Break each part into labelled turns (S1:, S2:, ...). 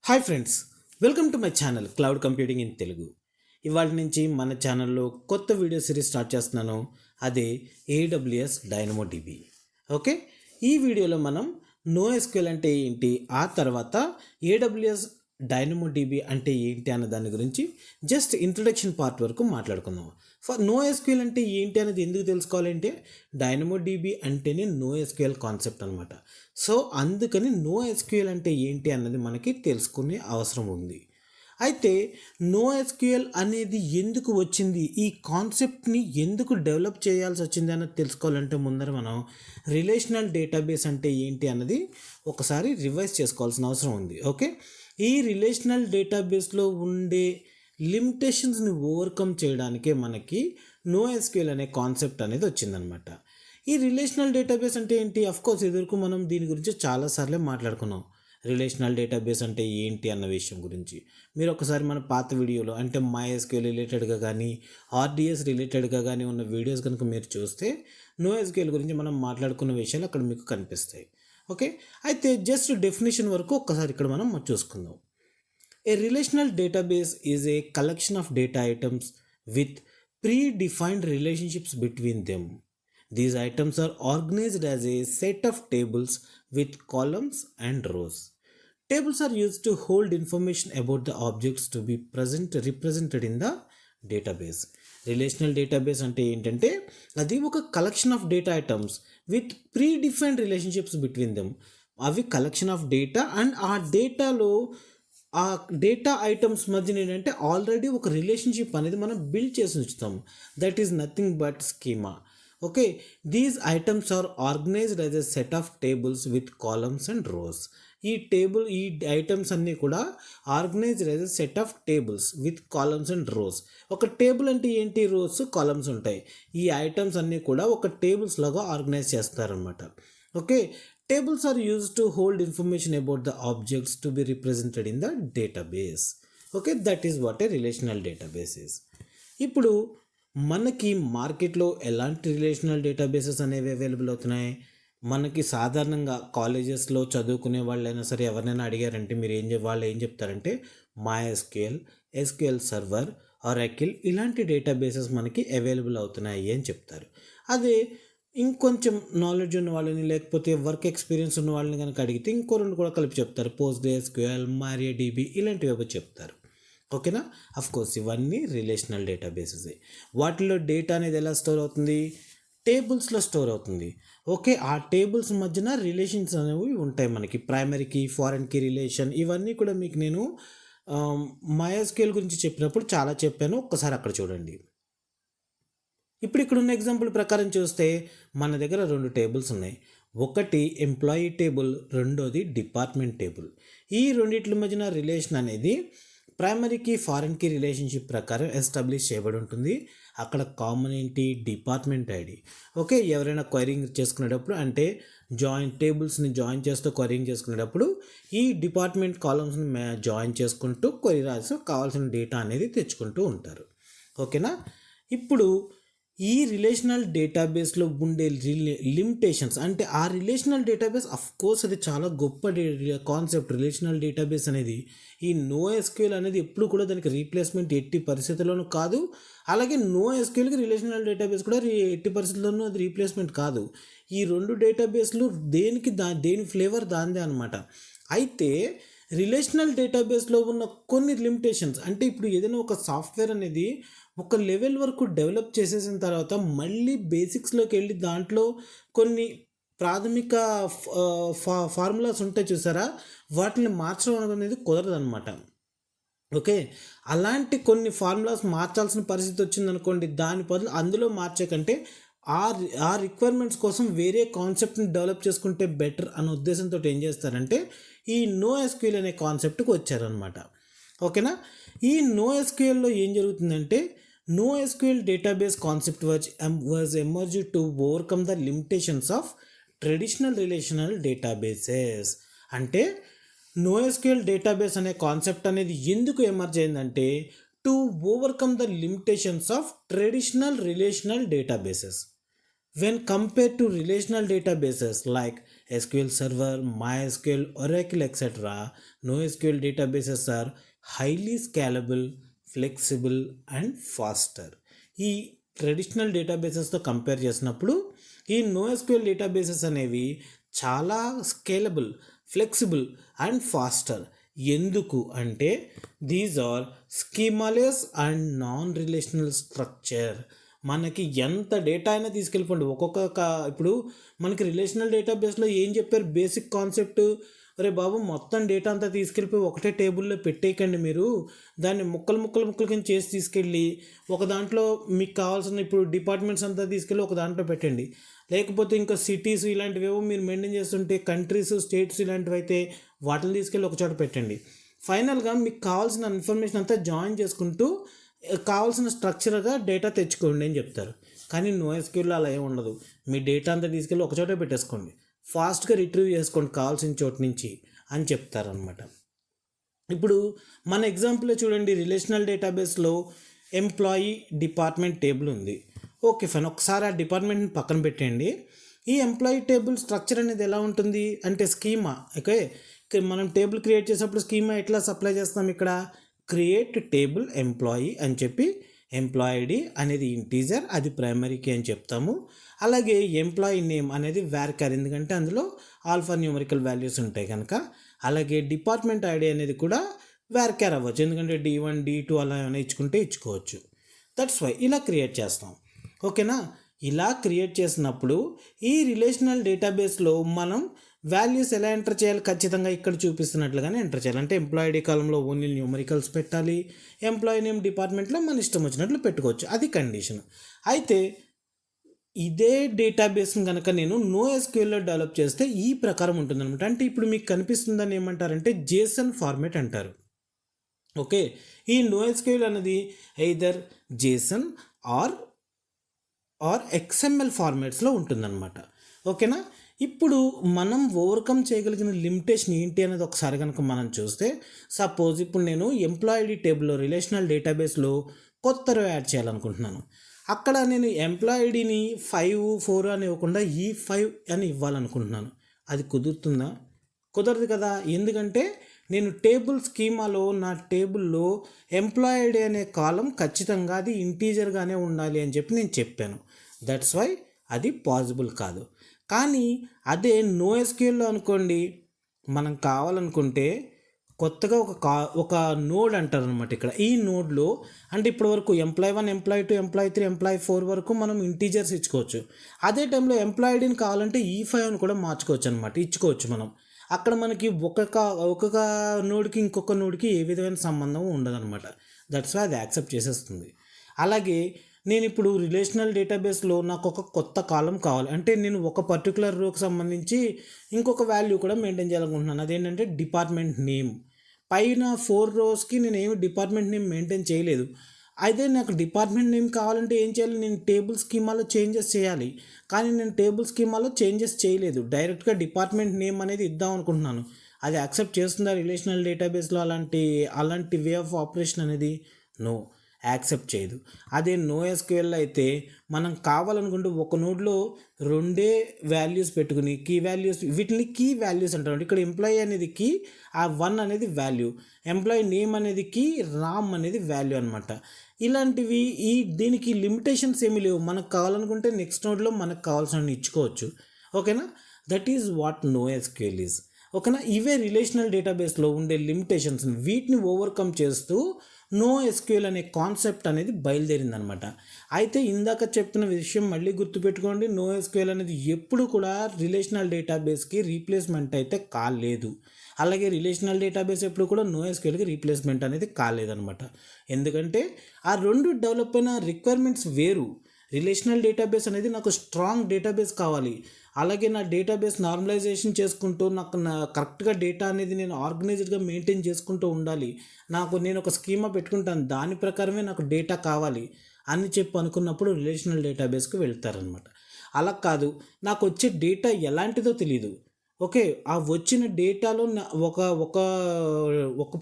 S1: Hi friends, welcome to my channel cloud computing in Telugu. ఇవాళ నుంచి మన ఛానల్లో కొత్త వీడియో సిరీస్ స్టార్ట్ చేస్తున్నాను. అదే ఏడబ్ల్యూఎస్ డైనమోడిబి. ఓకే, ఈ వీడియోలో మనం NoSQL అంటే ఏంటి, ఆ తర్వాత ఏడబ్ల్యూఎస్ డైనమోడిబి అంటే ఏంటి అన్న దాని గురించి జస్ట్ ఇంట్రడక్షన్ పార్ట్ వరకు మాట్లాడుకుందాం. NoSQL అంటే ఏంటి అనేది ఎందుకు తెలుసుకోవాలంటే డైనమోడిబి అంటేనే NoSQL కాన్సెప్ట్ అనమాట. సో అందుకని NoSQL అంటే ఏంటి అన్నది మనకి తెలుసుకునే అవసరం ఉంది. అయితే NoSQL అనేది ఎందుకు వచ్చింది, ఈ కాన్సెప్ట్ని ఎందుకు డెవలప్ చేయాల్సి వచ్చింది అన్నది తెలుసుకోవాలంటే ముందర మనం రిలేషనల్ డేటాబేస్ అంటే ఏంటి అన్నది ఒకసారి రివైజ్ చేసుకోవాల్సిన అవసరం ఉంది. ఓకే, ఈ రిలేషనల్ డేటాబేస్లో ఉండే లిమిటేషన్స్ని ఓవర్కమ్ చేయడానికే మనకి NoSQL అనే కాన్సెప్ట్ అనేది వచ్చిందనమాట. ఈ రిలేషనల్ డేటాబేస్ అంటే ఏంటి, అఫ్కోర్స్ ఇదివరకు మనం దీని గురించి చాలాసార్లే మాట్లాడుకున్నాం. రిలేషనల్ డేటాబేస్ అంటే ఏంటి అన్న విషయం గురించి మీరు ఒకసారి మన పాత వీడియోలో అంటే MySQL రిలేటెడ్గా కానీ RDS రిలేటెడ్గా కానీ ఉన్న వీడియోస్ కనుక మీరు చూస్తే NoSQL గురించి మనం మాట్లాడుకున్న విషయాలు అక్కడ మీకు కనిపిస్తాయి. ఓకే, అయితే జస్ట్ డెఫినేషన్ వరకు ఒక్కసారి ఇక్కడ మనం చూసుకుందాం. A relational database is a collection of data items with predefined relationships between them. These items are organized as a set of tables with columns and rows. Tables are used to hold information about the objects to be represented in the database. Relational database అంటే ఏంటంటే అది ఒక collection of data items with pre defined relationships between them. అవి collection of data and ఆ డేటాలో ఆ data items మధ్యన ఏంటంటే ఆల్రెడీ ఒక రిలేషన్షిప్ అనేది మనం బిల్డ్ చేసి ఉంచుతాము. That is nothing but schema. Okay, these items are organized as a set of tables with columns and rows. ఈ ఐటమ్స్ అన్నీ కూడా organized as a set of tables with columns and rows. ఒక table అంటే ఏంటి, rows columns ఉంటాయి. ఈ items అన్నీ కూడా ఒక టేబుల్స్ లాగా ఆర్గనైజ్ చేస్తారనమాట. Okay, tables are used to hold information about the objects to be represented in the database. Okay, that is what a relational database is. ఇప్పుడు మనకి మార్కెట్లో ఎలాంటి రిలేషనల్ డేటాబేసెస్ అనేవి అవైలబుల్ అవుతున్నాయి. మనకి సాధారణంగా కాలేజెస్లో చదువుకునే వాళ్ళైనా సరే ఎవరినైనా అడిగారంటే మీరు వాళ్ళు ఏం చెప్తారంటే MySQL, SQL సర్వర్, Oracle ఇలాంటి డేటాబేసెస్ మనకి అవైలబుల్ అవుతున్నాయి అని చెప్తారు. అదే ఇంకొంచెం నాలెడ్జ్ ఉన్న వాళ్ళని లేకపోతే వర్క్ ఎక్స్పీరియన్స్ ఉన్న వాళ్ళని కనుక అడిగితే ఇంకో రెండు కూడా కలిపి చెప్తారు. PostgreSQL, MariaDB ఇలాంటివి చెప్తారు. ఓకేనా, అఫ్కోర్స్ ఇవన్నీ రిలేషనల్ డేటాబేసెస్. వాటిలో డేటా అనేది ఎలా స్టోర్ అవుతుంది, టేబుల్స్లో స్టోర్ అవుతుంది. ఓకే, ఆ టేబుల్స్ మధ్యన రిలేషన్స్ అనేవి ఉంటాయి మనకి. ప్రైమరీకి ఫారెన్కి రిలేషన్ ఇవన్నీ కూడా మీకు నేను MySQL గురించి చెప్పినప్పుడు చాలా చెప్పాను. ఒక్కసారి అక్కడ చూడండి. ఇప్పుడు ఇక్కడ ఉన్న ఎగ్జాంపుల్ ప్రకారం చూస్తే మన దగ్గర రెండు టేబుల్స్ ఉన్నాయి. ఒకటి ఎంప్లాయీ టేబుల్, రెండోది డిపార్ట్మెంట్ టేబుల్. ఈ రెండిట్ల మధ్యన రిలేషన్ అనేది ప్రైమరీకి ఫారెన్కి రిలేషన్షిప్ ప్రకారం ఎస్టాబ్లిష్ చేయబడి ఉంటుంది. అక్కడ కామన్ ఏంటి, డిపార్ట్మెంట్ ఐడి. ఓకే, ఎవరైనా క్వైరింగ్ చేసుకునేటప్పుడు అంటే టేబుల్స్ని జాయిన్ చేస్తూ క్వైరింగ్ చేసుకునేటప్పుడు ఈ డిపార్ట్మెంట్ కాలమ్స్ని జాయిన్ చేసుకుంటూ క్వైరీ రాసి కావాల్సిన డేటా అనేది తెచ్చుకుంటూ ఉంటారు. ఓకేనా, ఇప్పుడు ఈ రిలేషనల్ డేటాబేస్లో ఉండే లిమిటేషన్స్ అంటే ఆ రిలేషనల్ డేటాబేస్ అఫ్కోర్స్ అది చాలా గొప్ప కాన్సెప్ట్. రిలేషనల్ డేటాబేస్ అనేది ఈ NoSQL అనేది ఎప్పుడు కూడా దానికి రీప్లేస్మెంట్ ఎట్టి పరిస్థితుల్లోనూ కాదు. అలాగే NoSQLకి రిలేషనల్ డేటాబేస్ కూడా ఎట్టి పరిస్థితుల్లోనూ అది రీప్లేస్మెంట్ కాదు. ఈ రెండు డేటాబేస్లు దేని ఫ్లేవర్ దాందే అనమాట. అయితే రిలేషనల్ డేటాబేస్లో ఉన్న కొన్ని లిమిటేషన్స్ అంటే ఇప్పుడు ఏదైనా ఒక సాఫ్ట్వేర్ అనేది ఒక లెవెల్ వరకు డెవలప్ చేసేసిన తర్వాత మళ్ళీ బేసిక్స్లోకి వెళ్ళి దాంట్లో కొన్ని ప్రాథమిక ఫార్ములాస్ ఉంటాయి చూసారా, వాటిని మార్చడం అనేది కుదరదనమాట. ఓకే, అలాంటి కొన్ని ఫార్ములాస్ మార్చాల్సిన పరిస్థితి వచ్చిందనుకోండి, దాని బదులు అందులో మార్చే కంటే ఆ రిక్వైర్మెంట్స్ కోసం వేరే కాన్సెప్ట్ని డెవలప్ చేసుకుంటే బెటర్ అనే ఉద్దేశంతో ఏం చేస్తారంటే ఈ NoSQL అనే కాన్సెప్ట్కి వచ్చారనమాట. ఓకేనా, ఈ NoSQLలో ఏం జరుగుతుందంటే NoSQL database concept was emerged to overcome the limitations of traditional relational databases. అంటే NoSQL డేటాబేస్ అనే కాన్సెప్ట్ అనేది ఎందుకు ఎమర్జ్ అయిందంటే to overcome the limitations of traditional relational databases. when compared to relational databases like SQL Server, MySQL, Oracle, etc. NoSQL databases are highly scalable, flexible and faster. ఈ traditional డేటాబేసెస్తో compare చేసినప్పుడు ఈ NoSQL databases అనేవి చాలా scalable, flexible and faster. ఎందుకు అంటే these are schemaless and non relational structure. మనకి ఎంత డేటా అయినా తీసుకెళ్ళిపోండి. ఇప్పుడు మనకి రిలేషనల్ డేటాబేస్లో ఏం చెప్పారు బేసిక్ కాన్సెప్ట్, అరే బాబు మొత్తం డేటా అంతా తీసుకెళ్ళిపోయి ఒకటే టేబుల్లో పెట్టేయకండి, మీరు దాన్ని ముక్కలు కింద చేసి తీసుకెళ్ళి ఒక దాంట్లో మీకు కావాల్సిన ఇప్పుడు డిపార్ట్మెంట్స్ అంతా తీసుకెళ్ళి ఒక దాంట్లో పెట్టండి. లేకపోతే ఇంకా సిటీస్ ఇలాంటివేవో మీరు మెయింటైన్ చేస్తుంటే కంట్రీస్, స్టేట్స్ ఇలాంటివి అయితే వాటిని తీసుకెళ్ళి ఒక చోట పెట్టండి. ఫైనల్గా మీకు కావాల్సిన ఇన్ఫర్మేషన్ అంతా జాయిన్ చేసుకుంటూ కావాల్సిన స్ట్రక్చర్గా డేటా తెచ్చుకోండి అని చెప్తారు. కానీ NoSQLలో అలా ఏమి ఉండదు. మీ డేటా అంతా తీసుకెళ్ళి ఒక చోటే పెట్టేసుకోండి, ఫాస్ట్గా రిట్రీవ్ చేసుకోండి కావాల్సిన చోటు నుంచి అని చెప్తారనమాట. ఇప్పుడు మన ఎగ్జాంపుల్లో చూడండి, రిలేషనల్ డేటాబేస్లో ఎంప్లాయీ డిపార్ట్మెంట్ టేబుల్ ఉంది. ఓకే ఫైన్, ఒకసారి ఆ డిపార్ట్మెంట్ని పక్కన పెట్టండి. ఈ ఎంప్లాయీ టేబుల్ స్ట్రక్చర్ అనేది ఎలా ఉంటుంది అంటే స్కీమా. ఓకే, మనం టేబుల్ క్రియేట్ చేసేటప్పుడు స్కీమా ఎట్లా సప్లై చేస్తాం, ఇక్కడ క్రియేట్ టేబుల్ ఎంప్లాయీ అని చెప్పి ఎంప్లాయీ ఐడి అనేది ఇంటీజర్, అది ప్రైమరీ కీ అని చెప్తాము. అలాగే ఎంప్లాయీ నేమ్ అనేది varchar, ఎందుకంటే అందులో ఆల్ఫా న్యూమరికల్ వాల్యూస్ ఉంటాయి కనుక. అలాగే డిపార్ట్మెంట్ ఐడి అనేది కూడా varchar అవ్వచ్చు, ఎందుకంటే D1 D2 అలా ఏమైనా ఇచ్చుకుంటే ఇచ్చుకోవచ్చు. దట్స్ వై ఇలా క్రియేట్ చేస్తాం. ఓకేనా, ఇలా క్రియేట్ చేసినప్పుడు ఈ రిలేషనల్ డేటాబేస్లో మనం వాల్యూస్ ఎలా ఎంటర్ చేయాలి, ఖచ్చితంగా ఇక్కడ చూపిస్తున్నట్లుగానే ఎంటర్ చేయాలి. అంటే ఎంప్లాయీ ఐడి కాలంలో ఓన్లీ న్యూమరికల్స్ పెట్టాలి, ఎంప్లాయీ నేమ్ డిపార్ట్మెంట్లో మన ఇష్టం వచ్చినట్లు పెట్టుకోవచ్చు, అది కండిషన్. అయితే ఇదే డేటాబేస్ని కనుక నేను NoSQLలో డెవలప్ చేస్తే ఈ ప్రకారం ఉంటుందన్నమాట. అంటే ఇప్పుడు మీకు కనిపిస్తుందని ఏమంటారంటే JSON ఫార్మేట్ అంటారు. ఓకే, ఈ NoSQL అనేది ఎయిదర్ JSON ఆర్ XML ఫార్మాట్స్లో ఉంటుందన్నమాట. ఓకేనా, ఇప్పుడు మనం ఓవర్కమ్ చేయగలిగిన లిమిటేషన్ ఏంటి అనేది ఒకసారి కనుక మనం చూస్తే, సపోజ్ ఇప్పుడు నేను ఎంప్లాయీ ఐడి టేబుల్లో రిలేషనల్ డేటాబేస్లో కొత్త రో యాడ్ చేయాలనుకుంటున్నాను. అక్కడ నేను ఎంప్లాయీ ఐడిని 5, 4 అని ఇవ్వకుండా E5 అని ఇవ్వాలనుకుంటున్నాను. అది కుదురుతుందా? కుదరదు కదా. ఎందుకంటే నేను టేబుల్ స్కీమాలో నా టేబుల్లో ఎంప్లాయీ ఐడి అనే కాలం ఖచ్చితంగా అది ఇంటీజర్గానే ఉండాలి అని చెప్పి నేను చెప్పాను. దట్స్ వై అది పాసిబుల్ కాదు. కానీ అదే NoSQLలో అనుకోండి, మనం కావాలనుకుంటే కొత్తగా ఒక నోడ్ అంటారు అనమాట. ఇక్కడ ఈ నోడ్లో అంటే ఇప్పటి వరకు ఎంప్లాయీ 1, ఎంప్లాయీ 2, ఎంప్లాయీ 3, ఎంప్లాయీ 4 వరకు మనం ఇంటీజర్స్ ఇచ్చుకోవచ్చు. అదే టైంలో ఎంప్లాయీ ఐడిని కావాలంటే E5 అని కూడా మార్చుకోవచ్చు అనమాట, ఇచ్చుకోవచ్చు మనం. అక్కడ మనకి ఒక్కొక్క నోడ్కి ఇంకొక నోడ్కి ఏ విధమైన సంబంధం ఉండదన్నమాట. దట్స్ వై అది యాక్సెప్ట్ చేసేస్తుంది. అలాగే నేను ఇప్పుడు రిలేషనల్ డేటాబేస్లో నాకు ఒక కొత్త కాలం కావాలి అంటే నేను ఒక పర్టికులర్ రోకి సంబంధించి ఇంకొక వాల్యూ కూడా మెయింటైన్ చేయాలనుకుంటున్నాను. అదేంటంటే డిపార్ట్మెంట్ నేమ్. పైన 4 రోస్కి నేను ఏమి డిపార్ట్మెంట్ నేమ్ మెయింటైన్ చేయలేదు. అయితే నాకు డిపార్ట్మెంట్ నేమ్ కావాలంటే ఏం చేయాలి, నేను టేబుల్ స్కీమాలో చేంజెస్ చేయాలి. కానీ నేను టేబుల్ స్కీమాలో చేంజెస్ చేయలేదు, డైరెక్ట్గా డిపార్ట్మెంట్ నేమ్ అనేది ఇద్దాం అనుకుంటున్నాను. అది యాక్సెప్ట్ చేస్తుందా రిలేషనల్ డేటాబేస్లో అలాంటి వే ఆఫ్ ఆపరేషన్ అనేది? నో, యాక్సెప్ట్ చేయదు. అదే NoSQL అయితే మనం కావాలనుకుంటే ఒక నోడ్లో 2 వాల్యూస్ పెట్టుకుని వీటిని కీ వాల్యూస్ అంటారు. ఇక్కడ ఎంప్లాయీ అనేది కీ, ఆ 1 అనేది వాల్యూ, ఎంప్లాయీ నేమ్ అనేది కీ, రామ్ అనేది వాల్యూ అనమాట. ఇలాంటివి దీనికి లిమిటేషన్స్ ఏమీ లేవు. మనకు కావాలనుకుంటే నెక్స్ట్ నోడ్లో మనకు కావాల్సిన ఇచ్చుకోవచ్చు. ఓకేనా, that is what NoSQL is. ఓకేనా, ఇవే రిలేషనల్ డేటాబేస్లో ఉండే లిమిటేషన్స్, వీటిని ఓవర్కమ్ చేస్తూ NoSQL అనే కాన్సెప్ట్ అనేది బయలుదేరిందనమాట. అయితే ఇందాక చెప్పిన విషయం మళ్ళీ గుర్తుపెట్టుకోండి, NoSQL అనేది ఎప్పుడు కూడా రిలేషనల్ డేటాబేస్కి రీప్లేస్మెంట్ అయితే కాలేదు. అలాగే రిలేషనల్ డేటాబేస్ ఎప్పుడు కూడా NoSQLకి రీప్లేస్మెంట్ అనేది కాలేదనమాట. ఎందుకంటే ఆ రెండు డెవలప్ అయిన రిక్వైర్మెంట్స్ వేరు. రిలేషనల్ డేటాబేస్ అనేది నాకు స్ట్రాంగ్ డేటాబేస్ కావాలి, అలాగే నా డేటాబేస్ నార్మలైజేషన్ చేసుకుంటూ నాకు కరెక్ట్గా డేటా అనేది నేను ఆర్గనైజ్డ్గా మెయింటైన్ చేసుకుంటూ ఉండాలి. నేను ఒక స్కీమా పెట్టుకుంటాను, దాని ప్రకారమే నాకు డేటా కావాలి అని అనుకున్నప్పుడు రిలేషనల్ డేటాబేస్కి వెళ్తారనమాట. అలా కాదు, నాకు వచ్చే డేటా ఎలాంటిదో తెలియదు, ఓకే. ఆ వచ్చిన డేటాలో ఒక ఒక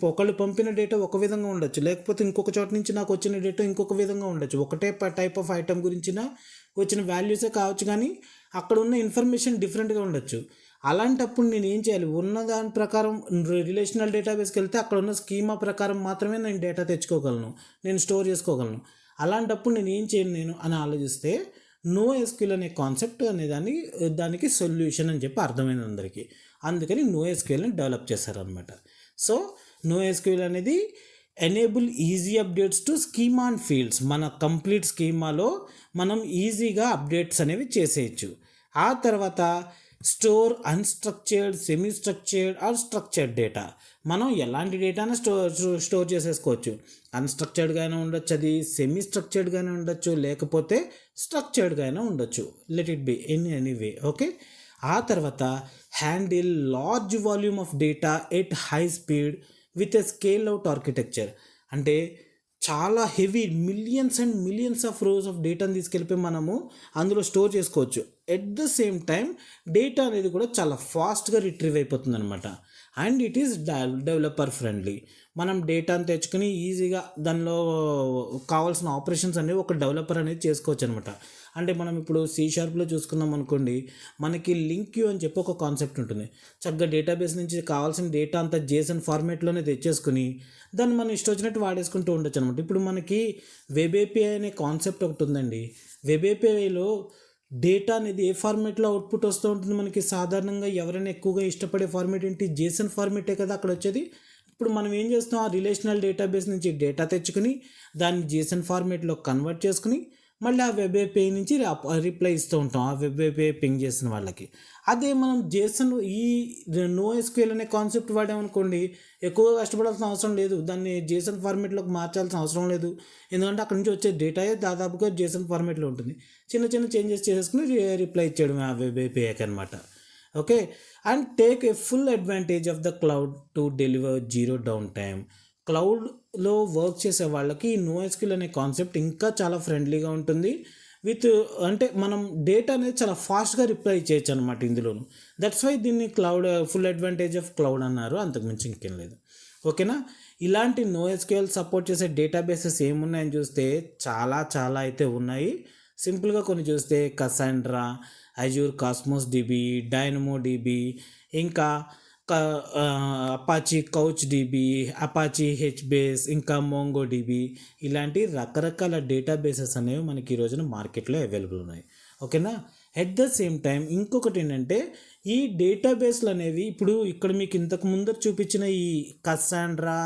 S1: ఒకళ్ళు పంపిన డేటా ఒక విధంగా ఉండొచ్చు. లేకపోతే ఇంకొక చోట నుంచి నాకు వచ్చిన డేటా ఇంకొక విధంగా ఉండొచ్చు. ఒకటే టైప్ ఆఫ్ ఐటెమ్ గురించిన వచ్చిన వాల్యూసే కావచ్చు కానీ అక్కడ ఉన్న ఇన్ఫర్మేషన్ డిఫరెంట్గా ఉండొచ్చు. అలాంటప్పుడు నేను ఏం చేయాలి? ఉన్న దాని ప్రకారం రిలేషనల్ డేటాబేస్కి వెళ్తే అక్కడ ఉన్న స్కీమా ప్రకారం మాత్రమే నేను డేటా తెచ్చుకోగలను, నేను స్టోర్ చేసుకోగలను. అలాంటప్పుడు నేను ఏం చేయను అని ఆలోచిస్తే నో ఎస్క్యూఎల్ అనే కాన్సెప్ట్ అనే దానికి సొల్యూషన్ అని చెప్పి అర్థమైంది అందరికీ. అందుకని నో ఎస్క్యూఎల్ని డెవలప్ చేశారనమాట. సో నో ఎస్క్యూఎల్ అనేది enable easy updates to schema and fields. మన కంప్లీట్ స్కీమాలో మనం ఈజీగా అప్డేట్స్ అనేవి చేసేయచ్చు. ఆ తర్వాత store unstructured, semi structured or structured data. మనం ఎలాంటి డేటాను స్టోర్ చేసేసుకోవచ్చు. అన్స్ట్రక్చర్డ్గానే ఉండొచ్చు, అది సెమీ స్ట్రక్చర్డ్గానే ఉండొచ్చు, లేకపోతే స్ట్రక్చర్డ్గానే ఉండొచ్చు. Let it be in any way. Okay. ఆ తర్వాత handle large volume of data at high speed with a scale out architecture. అంటే చాలా heavy millions and millions of rows of డేటాను తీసుకెళ్ళిపోయి మనము అందులో స్టోర్ చేసుకోవచ్చు. At the same time data అనేది కూడా చాలా ఫాస్ట్గా రిట్రీవ్ అయిపోతుంది అనమాట. And it is developer friendly. మనం డేటాను తెచ్చుకుని ఈజీగా దానిలో కావాల్సిన ఆపరేషన్స్ అనేవి ఒక డెవలపర్ అనేది చేసుకోవచ్చు అనమాట. అంటే మనం ఇప్పుడు C# చూసుకున్నాం అనుకోండి, మనకి లింక్ క్యూ అని చెప్పి ఒక కాన్సెప్ట్ ఉంటుంది. చక్కగా డేటాబేస్ నుంచి కావాల్సిన డేటా అంతా JSON ఫార్మేట్లోనే తెచ్చేసుకుని దాన్ని మనం ఇష్టం వచ్చినట్టు వాడేసుకుంటూ ఉండొచ్చు అనమాట. ఇప్పుడు మనకి వెబ్ API అనే కాన్సెప్ట్ ఒకటి ఉందండి. వెబ్ APIలో డేటా అనేది ఏ ఫార్మేట్లో అవుట్పుట్ వస్తూ ఉంటుంది మనకి. సాధారణంగా ఎవరైనా ఎక్కువగా ఇష్టపడే ఫార్మేట్ ఏంటి? JSON ఫార్మేటే కదా అక్కడ వచ్చేది. ఇప్పుడు మనం ఏం చేస్తాం? ఆ రిలేషనల్ డేటాబేస్ నుంచి డేటా తెచ్చుకుని దాన్ని JSON ఫార్మేట్లో కన్వర్ట్ చేసుకుని మళ్ళీ ఆ వెబ్ API నుంచి రిప్లై ఇస్తూ ఉంటాం ఆ వెబ్ API పింగ్ చేసిన వాళ్ళకి. అదే మనం JSON ఈ నో ఎస్క్యూఎల్ అనే కాన్సెప్ట్ వాడామనుకోండి, ఎక్కువగా కష్టపడాల్సిన అవసరం లేదు. దాన్ని JSON ఫార్మేట్లోకి మార్చాల్సిన అవసరం లేదు. ఎందుకంటే అక్కడ నుంచి వచ్చే డేటాయే దాదాపుగా JSON ఫార్మేట్లో ఉంటుంది. చిన్న చిన్న చేంజెస్ చేసేసుకుని రిప్లై ఇచ్చేయడం ఆ వెబ్ APIకి అనమాట. Okay. And take a full advantage of the cloud to deliver zero downtime. క్లౌడ్లో వర్క్ చేసే వాళ్ళకి నో ఎస్క్యూఎల్ అనే కాన్సెప్ట్ ఇంకా చాలా ఫ్రెండ్లీగా ఉంటుంది. అంటే మనం డేటా అనేది చాలా ఫాస్ట్గా రిప్లై చేయొచ్చు అనమాట ఇందులోను. దట్స్ వై దీన్ని cloud full advantage of cloud అన్నారు, అంతకుమించి ఇంకేం లేదు. ఓకేనా. ఇలాంటి నో ఎస్క్యూఎల్ సపోర్ట్ చేసే డేటాబేసెస్ ఏమున్నాయని చూస్తే చాలా చాలా అయితే ఉన్నాయి. సింపుల్గా కొన్ని చూస్తే Cassandra, Azure cosmos DB, DynamoDB, ఇంకా Apache couch DB, Apache HBase, ఇంకా MongoDB, ఇలాంటి రకరకాల డేటాబేసెస్ అనేవి మనకి ఈ రోజున మార్కెట్లో అవైలబుల్ ఉన్నాయి. ఓకేనా. ఎట్ ద సేమ్ టైం ఇంకొకటి ఏంటంటే ఈ డేటాబేస్లు అనేవి ఇప్పుడు ఇక్కడ మీకు ఇంతకు ముందర చూపించిన ఈ Cassandra,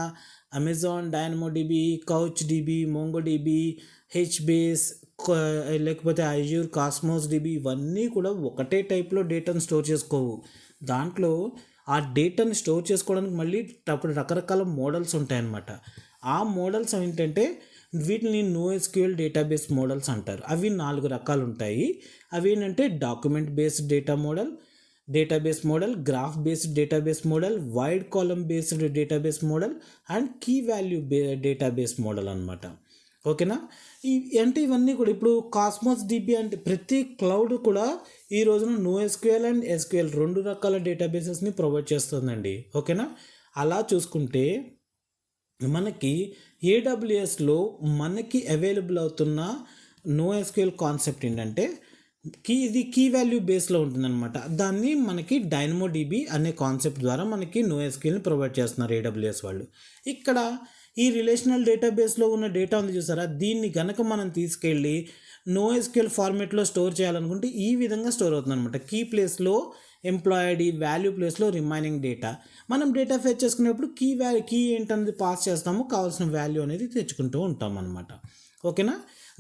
S1: Amazon DynamoDB, couch DB, MongoDB, HBase, లేకపోతే అజూర్ కాస్మోస్ DB, ఇవన్నీ కూడా ఒకటే టైప్లో డేటాను స్టోర్ చేసుకోవు. దాంట్లో ఆ డేటాని స్టోర్ చేసుకోవడానికి మళ్ళీ రకరకాల మోడల్స్ ఉంటాయన్నమాట. ఆ మోడల్స్ ఏంటంటే వీటిని నో ఎస్క్యూఎల్ డేటాబేస్ మోడల్స్ అంటారు. అవి 4 రకాలు ఉంటాయి. అవి ఏంటంటే document based data model, database model, graph based database model, wide column based database model and key value database model అనమాట. ఓకేనా. అంటే ఇవన్నీ కూడా ఇప్పుడు కాస్మోస్ DB అంటే ప్రతి క్లౌడ్ కూడా ఈ రోజున నో ఎస్క్యూఎల్ అండ్ ఎస్క్యూఎల్ 2 రకాల డేటాబేసెస్ని ప్రొవైడ్ చేస్తుందండి. ఓకేనా. అలా చూసుకుంటే మనకి AWSలో మనకి అవైలబుల్ అవుతున్న నో ఎస్క్యూఎల్ కాన్సెప్ట్ ఏంటంటే ఇది కీ వాల్యూ బేస్లో ఉంటుందన్నమాట. దాన్ని మనకి DynamoDB అనే కాన్సెప్ట్ ద్వారా మనకి నో ఎస్క్యూఎల్ని ప్రొవైడ్ చేస్తున్నారు AWS వాళ్ళు. ఇక్కడ ఈ రిలేషనల్ డేటాబేస్లో ఉన్న డేటా ఉంది చూసారా, దీన్ని కనుక మనం తీసుకెళ్ళి నో ఎస్క్యూఎల్ ఫార్మేట్లో స్టోర్ చేయాలనుకుంటే ఈ విధంగా స్టోర్ అవుతుంది అనమాట. కీ ప్లేస్లో ఎంప్లాయిడ్, వాల్యూ ప్లేస్లో రిమైనింగ్ డేటా. మనం డేటా ఫెచ్ చేసుకునేప్పుడు కీ ఏంటనేది పాస్ చేస్తాము, కావాల్సిన వాల్యూ అనేది తెచ్చుకుంటూ ఉంటాం అనమాట. ఓకేనా.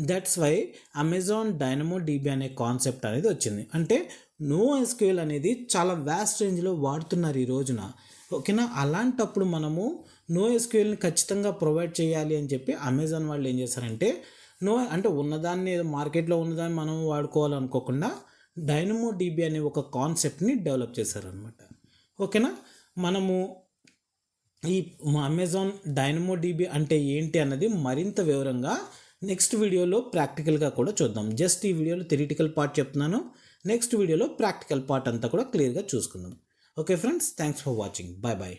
S1: దట్స్ వై అమెజాన్ DynamoDB అనే కాన్సెప్ట్ అనేది వచ్చింది. అంటే నో ఎస్క్యూఎల్ అనేది చాలా వ్యాస్ట్ రేంజ్లో వాడుతున్నారు ఈ రోజున. ఓకేనా. అలాంటప్పుడు మనము నో ఎస్క్యూఎల్ని ఖచ్చితంగా ప్రొవైడ్ చేయాలి అని చెప్పి అమెజాన్ వాళ్ళు ఏం చేశారంటే అంటే ఉన్నదాన్ని మార్కెట్లో ఉన్నదాన్ని మనం వాడుకోవాలనుకోకుండా DynamoDB అనే ఒక కాన్సెప్ట్ని డెవలప్ చేశారనమాట. ఓకేనా. మనము ఈ అమెజాన్ DynamoDB అంటే ఏంటి అన్నది మరింత వివరంగా నెక్స్ట్ వీడియోలో ప్రాక్టికల్గా కూడా చూద్దాం. జస్ట్ ఈ వీడియోలో థియరిటికల్ పార్ట్ చెప్తున్నాను, నెక్స్ట్ వీడియోలో ప్రాక్టికల్ పార్ట్ అంతా కూడా క్లియర్గా చూసుకుందాం. Okay friends, thanks for watching. Bye bye.